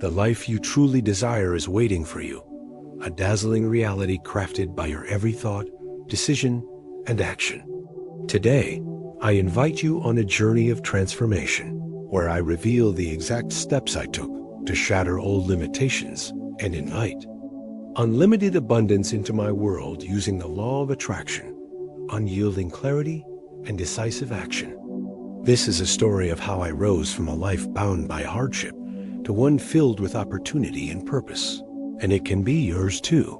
The life you truly desire is waiting for you, a dazzling reality crafted by your every thought, decision, and action. Today, I invite you on a journey of transformation, where I reveal the exact steps I took to shatter old limitations and invite unlimited abundance into my world using the law of attraction, unyielding clarity, and decisive action. This is a story of how I rose from a life bound by hardship to one filled with opportunity and purpose, and it can be yours too.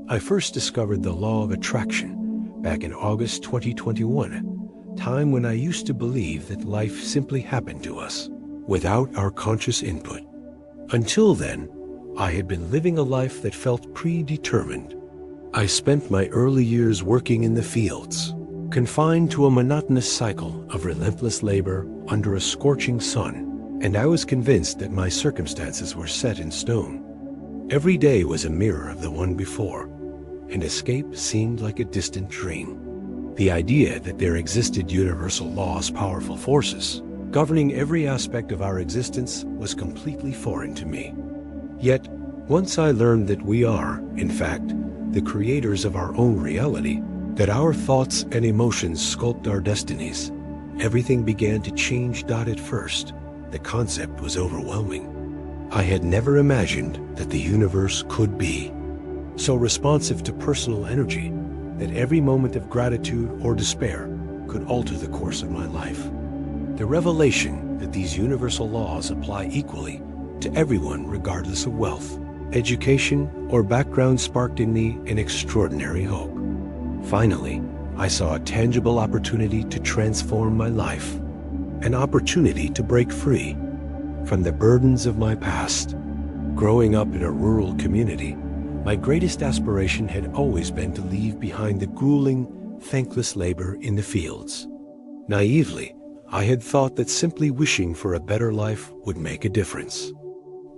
I first discovered the law of attraction back in August 2021, time when I used to believe that life simply happened to us without our conscious input. Until then, I had been living a life that felt predetermined. I spent my early years working in the fields, confined to a monotonous cycle of relentless labor under a scorching sun, and I was convinced that my circumstances were set in stone. Every day was a mirror of the one before, and escape seemed like a distant dream. The idea that there existed universal laws, powerful forces, governing every aspect of our existence was completely foreign to me. Yet, once I learned that we are, in fact, the creators of our own reality, that our thoughts and emotions sculpt our destinies, everything began to change. At first, the concept was overwhelming. I had never imagined that the universe could be so responsive to personal energy that every moment of gratitude or despair could alter the course of my life. The revelation that these universal laws apply equally to everyone regardless of wealth, education, or background sparked in me an extraordinary hope. Finally, I saw a tangible opportunity to transform my life, an opportunity to break free from the burdens of my past. Growing up in a rural community, my greatest aspiration had always been to leave behind the grueling, thankless labor in the fields. Naively, I had thought that simply wishing for a better life would make a difference.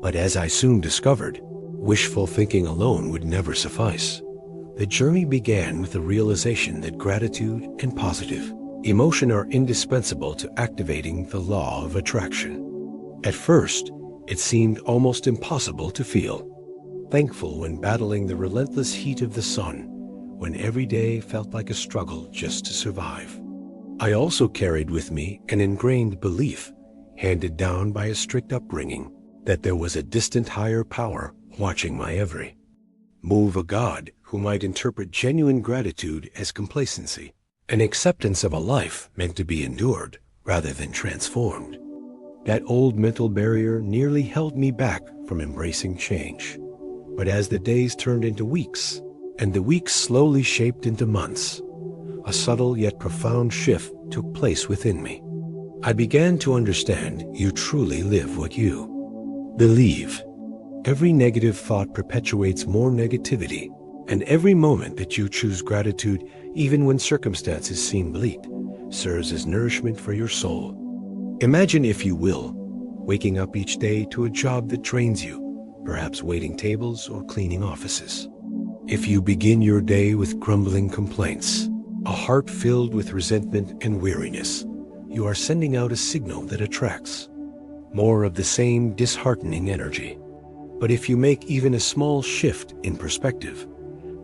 But as I soon discovered, wishful thinking alone would never suffice. The journey began with the realization that gratitude and positive emotion are indispensable to activating the law of attraction. At first, it seemed almost impossible to feel thankful when battling the relentless heat of the sun, when every day felt like a struggle just to survive. I also carried with me an ingrained belief, handed down by a strict upbringing, that there was a distant higher power watching my every move, a God who might interpret genuine gratitude as complacency, an acceptance of a life meant to be endured rather than transformed. That old mental barrier nearly held me back from embracing change. But as the days turned into weeks, and the weeks slowly shaped into months, a subtle yet profound shift took place within me. I began to understand you truly live what you believe. Every negative thought perpetuates more negativity, and every moment that you choose gratitude, even when circumstances seem bleak, serves as nourishment for your soul. Imagine, if you will, waking up each day to a job that drains you, perhaps waiting tables or cleaning offices. If you begin your day with grumbling complaints, a heart filled with resentment and weariness, you are sending out a signal that attracts more of the same disheartening energy. But if you make even a small shift in perspective,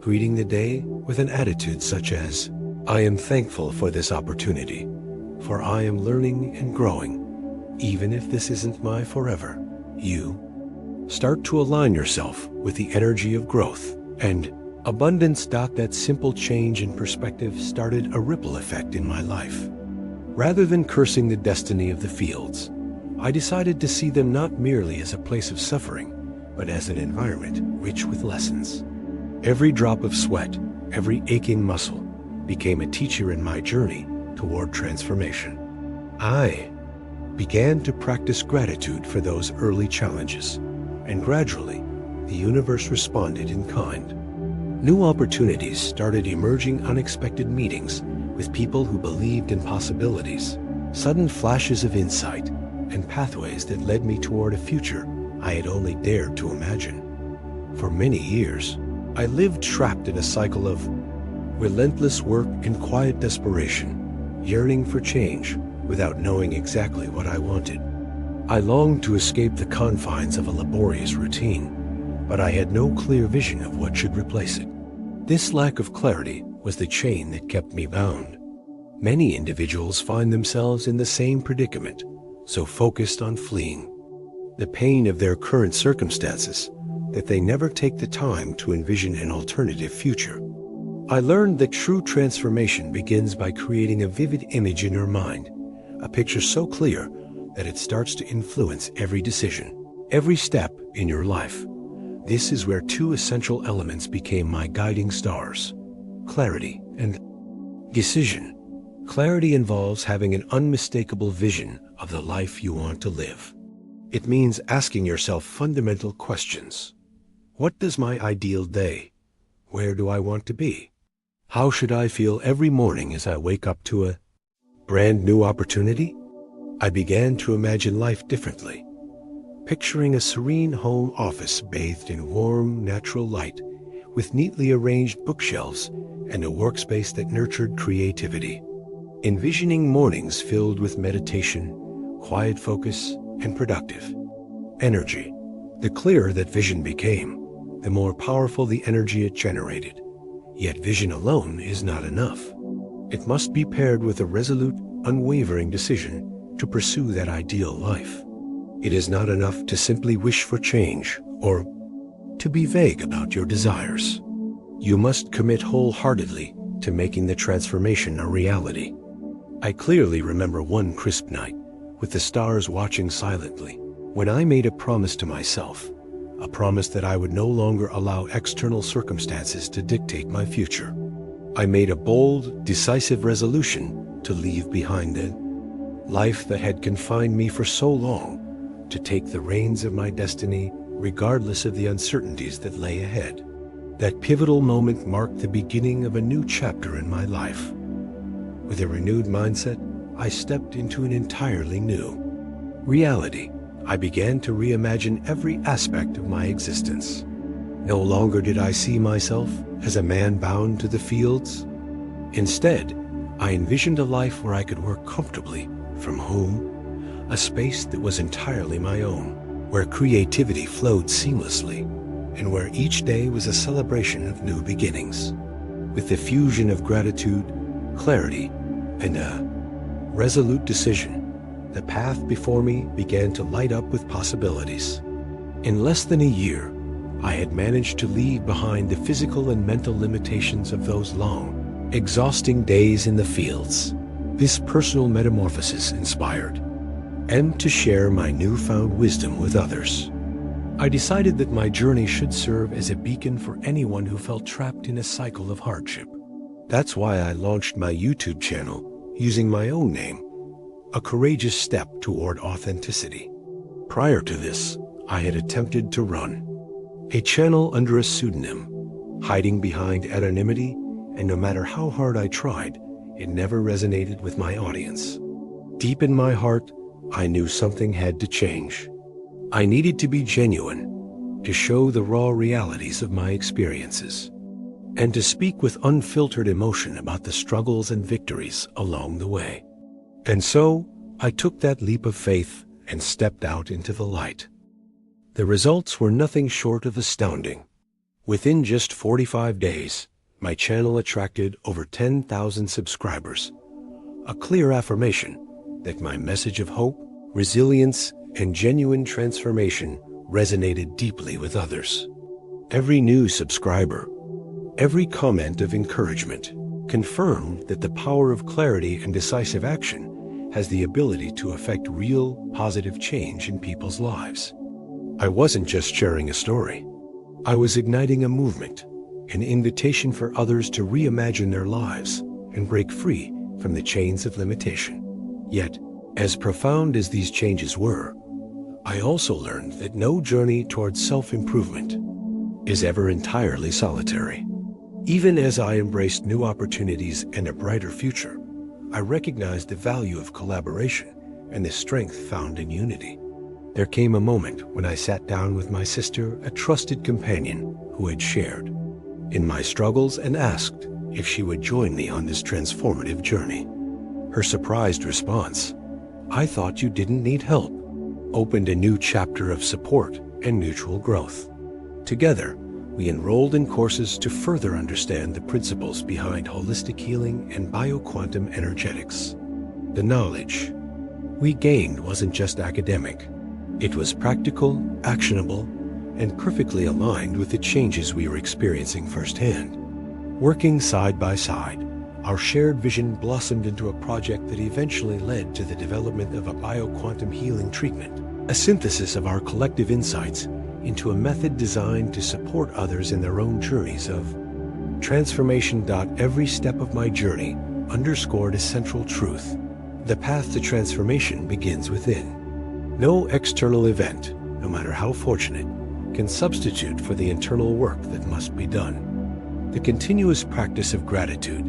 greeting the day with an attitude such as, "I am thankful for this opportunity, for I am learning and growing, even if this isn't my forever," you start to align yourself with the energy of growth and abundance. That simple change in perspective started a ripple effect in my life. Rather than cursing the destiny of the fields, I decided to see them not merely as a place of suffering, but as an environment rich with lessons. Every drop of sweat, every aching muscle, became a teacher in my journey toward transformation. I began to practice gratitude for those early challenges, and gradually, the universe responded in kind. New opportunities started emerging, unexpected meetings with people who believed in possibilities, sudden flashes of insight, and pathways that led me toward a future I had only dared to imagine. For many years, I lived trapped in a cycle of relentless work and quiet desperation, yearning for change without knowing exactly what I wanted. I longed to escape the confines of a laborious routine, but I had no clear vision of what should replace it. This lack of clarity was the chain that kept me bound. Many individuals find themselves in the same predicament, so focused on fleeing the pain of their current circumstances that they never take the time to envision an alternative future. I learned that true transformation begins by creating a vivid image in your mind, a picture so clear that it starts to influence every decision, every step in your life. This is where two essential elements became my guiding stars: clarity and decision. Clarity involves having an unmistakable vision of the life you want to live. It means asking yourself fundamental questions. What does my ideal day? Where do I want to be? How should I feel every morning as I wake up to a brand new opportunity? I began to imagine life differently, picturing a serene home office bathed in warm, natural light, with neatly arranged bookshelves and a workspace that nurtured creativity. Envisioning mornings filled with meditation, quiet focus, and productive energy. The clearer that vision became, the more powerful the energy it generated. Yet vision alone is not enough. It must be paired with a resolute, unwavering decision to pursue that ideal life. It is not enough to simply wish for change or to be vague about your desires. You must commit wholeheartedly to making the transformation a reality. I clearly remember one crisp night, with the stars watching silently, when I made a promise to myself, a promise that I would no longer allow external circumstances to dictate my future. I made a bold, decisive resolution to leave behind the life that had confined me for so long, to take the reins of my destiny regardless of the uncertainties that lay ahead. That pivotal moment marked the beginning of a new chapter in my life. With a renewed mindset, I stepped into an entirely new reality. I began to reimagine every aspect of my existence. No longer did I see myself as a man bound to the fields. Instead, I envisioned a life where I could work comfortably from home, a space that was entirely my own, where creativity flowed seamlessly, and where each day was a celebration of new beginnings. With the fusion of gratitude, clarity, and a resolute decision, the path before me began to light up with possibilities. In less than a year, I had managed to leave behind the physical and mental limitations of those long, exhausting days in the fields. This personal metamorphosis inspired, and to share my newfound wisdom with others. I decided that my journey should serve as a beacon for anyone who felt trapped in a cycle of hardship. That's why I launched my YouTube channel using my own name, a courageous step toward authenticity. Prior to this, I had attempted to run a channel under a pseudonym, hiding behind anonymity, and no matter how hard I tried, it never resonated with my audience. Deep in my heart, I knew something had to change. I needed to be genuine, to show the raw realities of my experiences, and to speak with unfiltered emotion about the struggles and victories along the way. And so, I took that leap of faith and stepped out into the light. The results were nothing short of astounding. Within just 45 days, my channel attracted over 10,000 subscribers, a clear affirmation that my message of hope, resilience, and genuine transformation resonated deeply with others. Every new subscriber, every comment of encouragement, confirmed that the power of clarity and decisive action has the ability to affect real, positive change in people's lives. I wasn't just sharing a story. I was igniting a movement, an invitation for others to reimagine their lives and break free from the chains of limitation. Yet, as profound as these changes were, I also learned that no journey towards self-improvement is ever entirely solitary. Even as I embraced new opportunities and a brighter future, I recognized the value of collaboration and the strength found in unity. There came a moment when I sat down with my sister, a trusted companion who had shared in my struggles, and asked if she would join me on this transformative journey. Her surprised response, "I thought you didn't need help," opened a new chapter of support and mutual growth. Together, we enrolled in courses to further understand the principles behind holistic healing and bioquantum energetics. The knowledge we gained wasn't just academic. It was practical, actionable, and perfectly aligned with the changes we were experiencing firsthand. Working side by side, our shared vision blossomed into a project that eventually led to the development of a bioquantum healing treatment, a synthesis of our collective insights into a method designed to support others in their own journeys of transformation. Every step of my journey underscored a central truth. The path to transformation begins within. No external event, no matter how fortunate, can substitute for the internal work that must be done. The continuous practice of gratitude,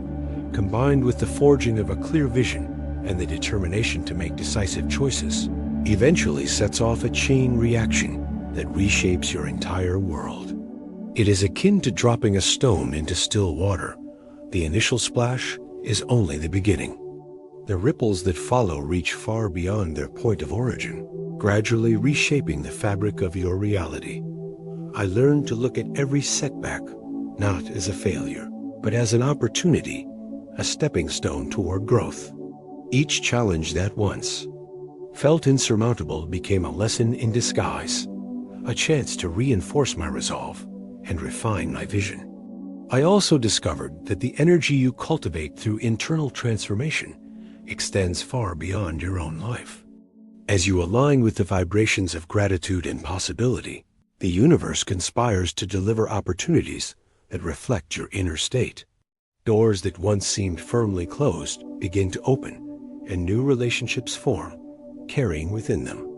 combined with the forging of a clear vision and the determination to make decisive choices, eventually sets off a chain reaction that reshapes your entire world. It is akin to dropping a stone into still water. The initial splash is only the beginning. The ripples that follow reach far beyond their point of origin, gradually reshaping the fabric of your reality. I learned to look at every setback not as a failure, but as an opportunity, a stepping stone toward growth. Each challenge that once felt insurmountable became a lesson in disguise, a chance to reinforce my resolve and refine my vision. I also discovered that the energy you cultivate through internal transformation extends far beyond your own life. As you align with the vibrations of gratitude and possibility, the universe conspires to deliver opportunities that reflect your inner state. Doors that once seemed firmly closed begin to open, and new relationships form, carrying within them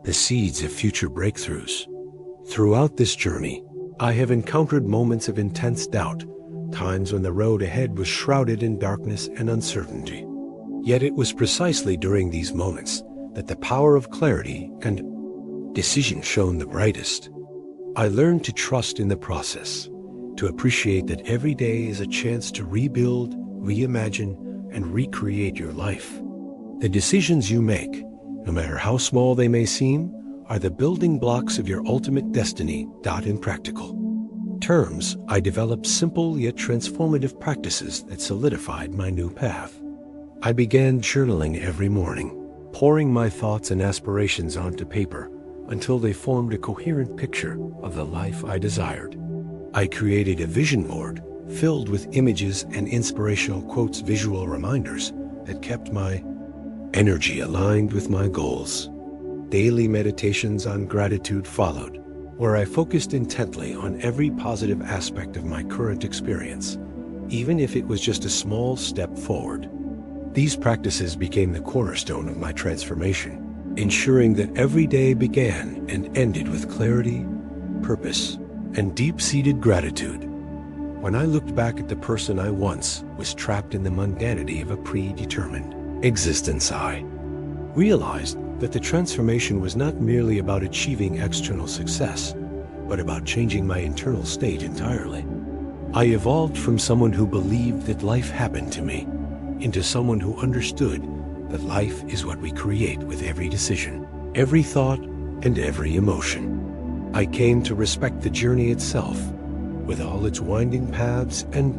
the seeds of future breakthroughs. Throughout this journey, I have encountered moments of intense doubt, times when the road ahead was shrouded in darkness and uncertainty. Yet it was precisely during these moments that the power of clarity and decision shone the brightest. I learned to trust in the process, to appreciate that every day is a chance to rebuild, reimagine, and recreate your life. The decisions you make, no matter how small they may seem, are the building blocks of your ultimate destiny. In practical terms, I developed simple yet transformative practices that solidified my new path. I began journaling every morning, pouring my thoughts and aspirations onto paper until they formed a coherent picture of the life I desired. I created a vision board filled with images and inspirational quotes, visual reminders that kept my energy aligned with my goals. Daily meditations on gratitude followed, where I focused intently on every positive aspect of my current experience, even if it was just a small step forward. These practices became the cornerstone of my transformation, ensuring that every day began and ended with clarity, purpose, and deep-seated gratitude. When I looked back at the person I once was trapped in the mundanity of a predetermined existence, I realized that the transformation was not merely about achieving external success, but about changing my internal state entirely. I evolved from someone who believed that life happened to me into someone who understood that life is what we create with every decision, every thought, and every emotion. I came to respect the journey itself, with all its winding paths and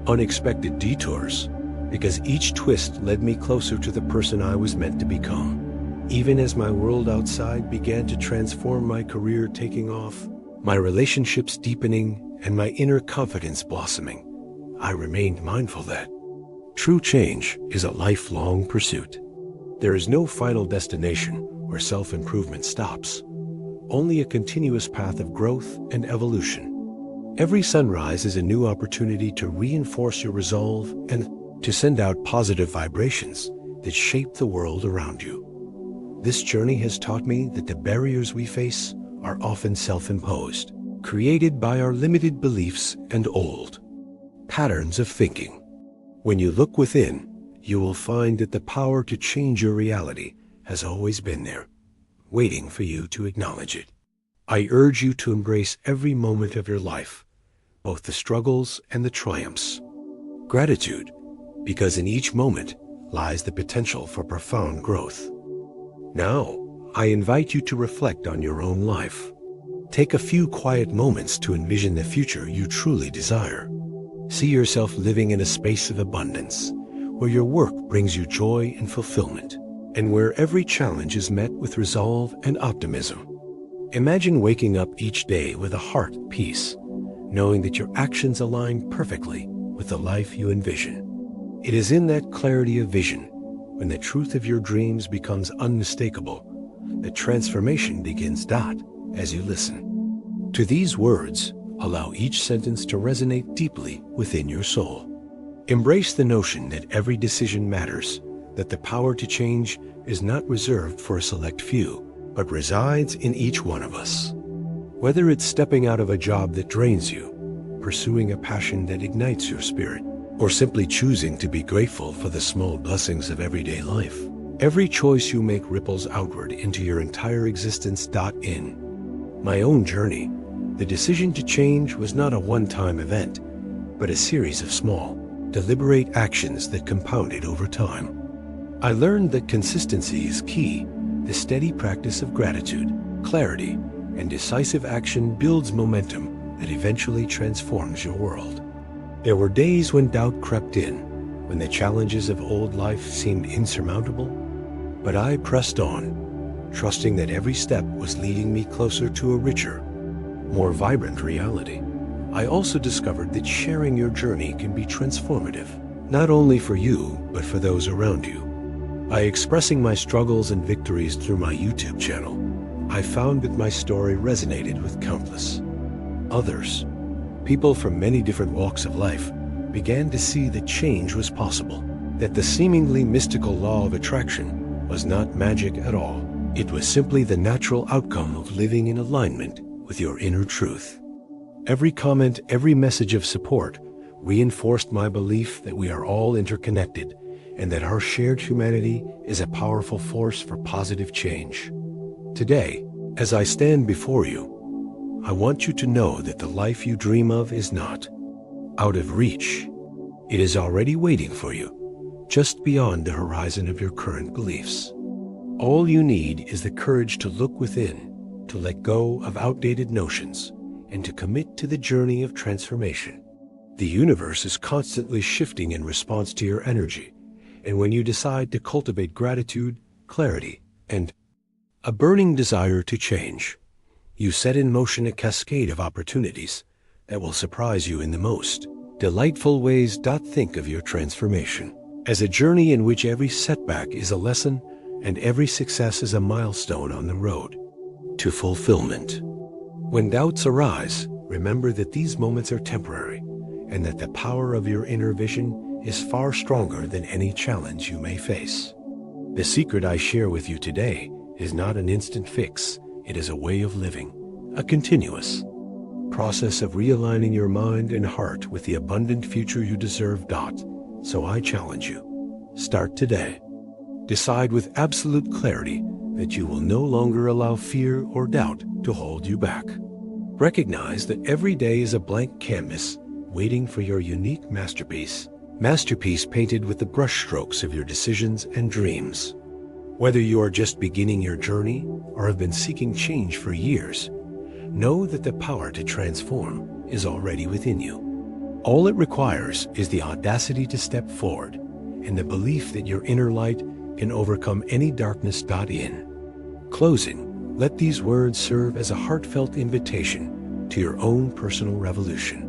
unexpected detours, because each twist led me closer to the person I was meant to become. Even as my world outside began to transform, my career taking off, my relationships deepening, and my inner confidence blossoming, I remained mindful that true change is a lifelong pursuit. There is no final destination where self-improvement stops, only a continuous path of growth and evolution. Every sunrise is a new opportunity to reinforce your resolve and to send out positive vibrations that shape the world around you. This journey has taught me that the barriers we face are often self-imposed, created by our limited beliefs and old patterns of thinking. When you look within, you will find that the power to change your reality has always been there, waiting for you to acknowledge it. I urge you to embrace every moment of your life, both the struggles and the triumphs. Gratitude, because in each moment lies the potential for profound growth. Now, I invite you to reflect on your own life. Take a few quiet moments to envision the future you truly desire. See yourself living in a space of abundance, where your work brings you joy and fulfillment, and where every challenge is met with resolve and optimism. Imagine waking up each day with a heart at peace, knowing that your actions align perfectly with the life you envision. It is in that clarity of vision, when the truth of your dreams becomes unmistakable, that transformation begins. As you listen to these words, allow each sentence to resonate deeply within your soul. Embrace the notion that every decision matters, that the power to change is not reserved for a select few, but resides in each one of us. Whether it's stepping out of a job that drains you, pursuing a passion that ignites your spirit, or simply choosing to be grateful for the small blessings of everyday life, every choice you make ripples outward into your entire existence. In my own journey, the decision to change was not a one-time event, but a series of small, deliberate actions that compounded over time. I learned that consistency is key. The steady practice of gratitude, clarity, and decisive action builds momentum that eventually transforms your world. There were days when doubt crept in, when the challenges of old life seemed insurmountable, but I pressed on, trusting that every step was leading me closer to a richer, more vibrant reality. I also discovered that sharing your journey can be transformative, not only for you, but for those around you. By expressing my struggles and victories through my YouTube channel, I found that my story resonated with countless others. People from many different walks of life began to see that change was possible, that the seemingly mystical law of attraction was not magic at all. It was simply the natural outcome of living in alignment with your inner truth. Every comment, every message of support reinforced my belief that we are all interconnected and that our shared humanity is a powerful force for positive change. Today, as I stand before you, I want you to know that the life you dream of is not out of reach. It is already waiting for you, just beyond the horizon of your current beliefs. All you need is the courage to look within, to let go of outdated notions, and to commit to the journey of transformation. The universe is constantly shifting in response to your energy, and when you decide to cultivate gratitude, clarity, and a burning desire to change, you set in motion a cascade of opportunities that will surprise you in the most delightful ways. Think of your transformation as a journey in which every setback is a lesson and every success is a milestone on the road to fulfillment. When doubts arise, remember that these moments are temporary and that the power of your inner vision is far stronger than any challenge you may face. The secret I share with you today is not an instant fix. It is a way of living, a continuous process of realigning your mind and heart with the abundant future you deserve. So I challenge you, start today. Decide with absolute clarity that you will no longer allow fear or doubt to hold you back. Recognize that every day is a blank canvas waiting for your unique masterpiece painted with the brushstrokes of your decisions and dreams. Whether you are just beginning your journey or have been seeking change for years, know that the power to transform is already within you. All it requires is the audacity to step forward and the belief that your inner light can overcome any darkness. In closing, let these words serve as a heartfelt invitation to your own personal revolution.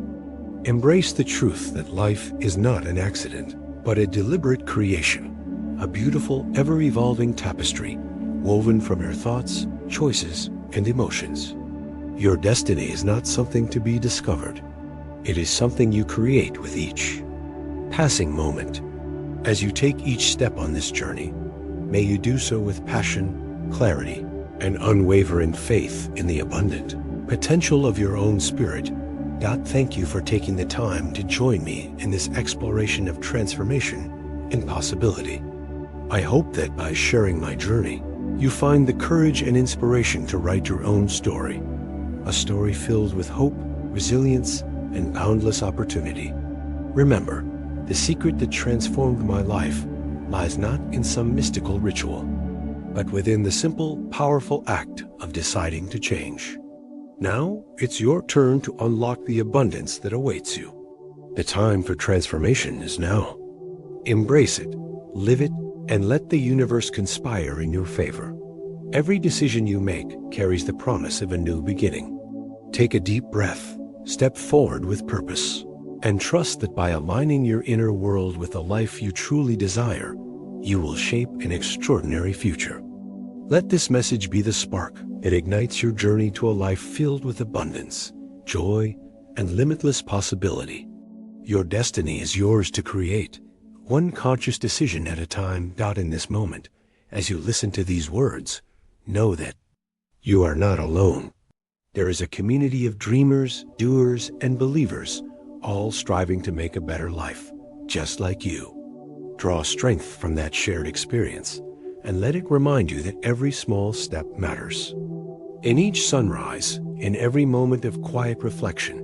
Embrace the truth that life is not an accident, but a deliberate creation, a beautiful, ever-evolving tapestry woven from your thoughts, choices, and emotions. Your destiny is not something to be discovered. It is something you create with each passing moment. As you take each step on this journey, may you do so with passion, clarity, and unwavering faith in the abundant potential of your own spirit. Thank you for taking the time to join me in this exploration of transformation and possibility. I hope that by sharing my journey, you find the courage and inspiration to write your own story, a story filled with hope, resilience, and boundless opportunity. Remember, the secret that transformed my life lies not in some mystical ritual, but within the simple, powerful act of deciding to change. Now, it's your turn to unlock the abundance that awaits you. The time for transformation is now. Embrace it, live it, and let the universe conspire in your favor. Every decision you make carries the promise of a new beginning. Take a deep breath, step forward with purpose, and trust that by aligning your inner world with the life you truly desire, you will shape an extraordinary future. Let this message be the spark that ignites your journey to a life filled with abundance, joy, and limitless possibility. Your destiny is yours to create, one conscious decision at a time. In this moment, as you listen to these words, know that you are not alone. There is a community of dreamers, doers, and believers, all striving to make a better life, just like you. Draw strength from that shared experience, and let it remind you that every small step matters. In each sunrise, in every moment of quiet reflection,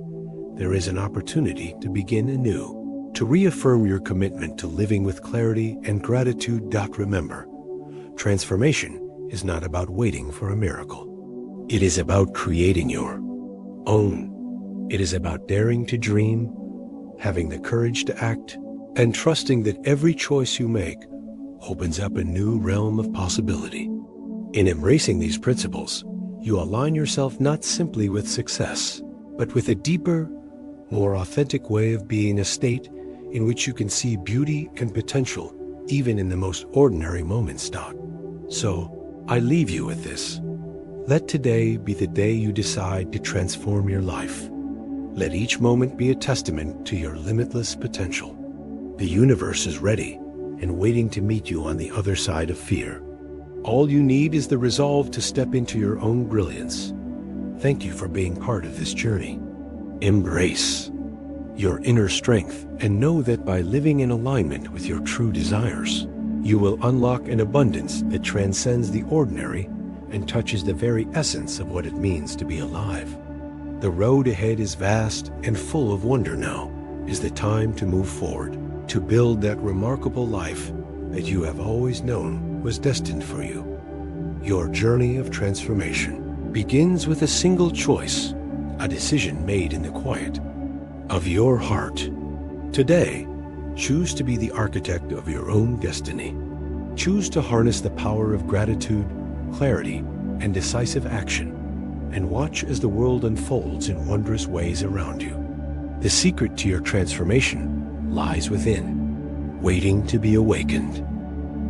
there is an opportunity to begin anew, to reaffirm your commitment to living with clarity and gratitude. Remember, transformation is not about waiting for a miracle. It is about creating your own. It is about daring to dream, having the courage to act, and trusting that every choice you make opens up a new realm of possibility. In embracing these principles, you align yourself not simply with success, but with a deeper, more authentic way of being, a state in which you can see beauty and potential even in the most ordinary moments. So, I leave you with this. Let today be the day you decide to transform your life. Let each moment be a testament to your limitless potential. The universe is ready and waiting to meet you on the other side of fear. All you need is the resolve to step into your own brilliance. Thank you for being part of this journey. Embrace your inner strength and know that by living in alignment with your true desires, you will unlock an abundance that transcends the ordinary and touches the very essence of what it means to be alive. The road ahead is vast and full of wonder. Now is the time to move forward, to build that remarkable life that you have always known was destined for you. Your journey of transformation begins with a single choice, a decision made in the quiet of your heart. Today, choose to be the architect of your own destiny. Choose to harness the power of gratitude, clarity, and decisive action, and watch as the world unfolds in wondrous ways around you. The secret to your transformation lies within, waiting to be awakened.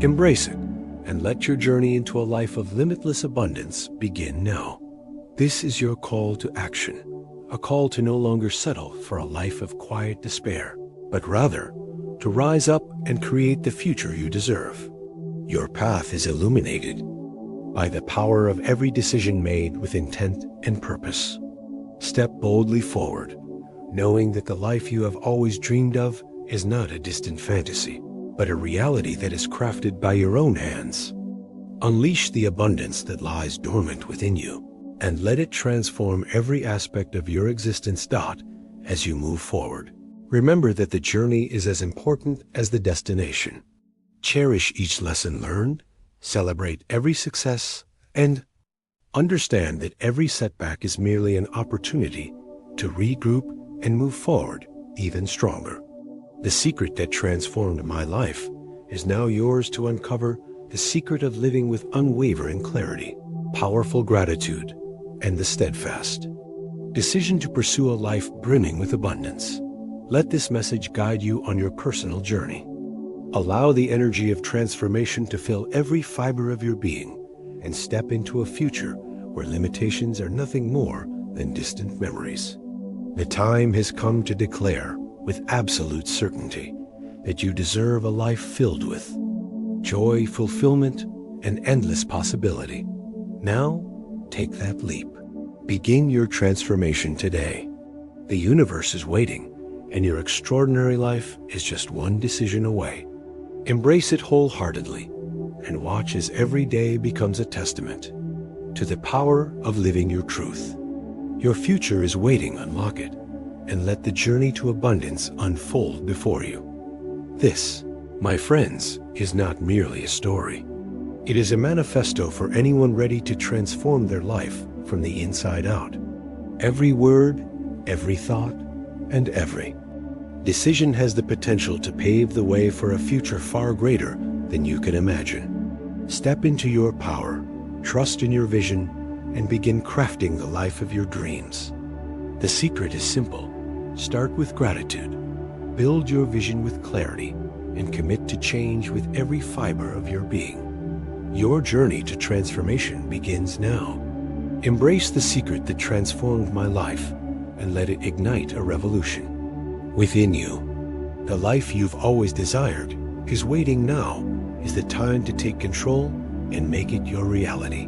Embrace it, and let your journey into a life of limitless abundance begin now. This is your call to action, a call to no longer settle for a life of quiet despair, but rather to rise up and create the future you deserve. Your path is illuminated by the power of every decision made with intent and purpose. Step boldly forward, knowing that the life you have always dreamed of is not a distant fantasy, but a reality that is crafted by your own hands. Unleash the abundance that lies dormant within you, and let it transform every aspect of your existence. As you move forward, remember that the journey is as important as the destination. Cherish each lesson learned, celebrate every success, and understand that every setback is merely an opportunity to regroup and move forward even stronger. The secret that transformed my life is now yours to uncover. The secret of living with unwavering clarity, powerful gratitude, and the steadfast decision to pursue a life brimming with abundance. Let this message guide you on your personal journey. Allow the energy of transformation to fill every fiber of your being, and step into a future where limitations are nothing more than distant memories. The time has come to declare with absolute certainty that you deserve a life filled with joy, fulfillment, and endless possibility. Now, take that leap. Begin your transformation today. The universe is waiting, and your extraordinary life is just one decision away. Embrace it wholeheartedly, and watch as every day becomes a testament to the power of living your truth. Your future is waiting. Unlock it, and let the journey to abundance unfold before you. This, my friends, is not merely a story. It is a manifesto for anyone ready to transform their life from the inside out. Every word, every thought, and every decision has the potential to pave the way for a future far greater than you can imagine. Step into your power, trust in your vision, and begin crafting the life of your dreams. The secret is simple. Start with gratitude, build your vision with clarity, and commit to change with every fiber of your being. Your journey to transformation begins now. Embrace the secret that transformed my life and let it ignite a revolution. Within you, the life you've always desired is waiting now. Is the time to take control and make it your reality.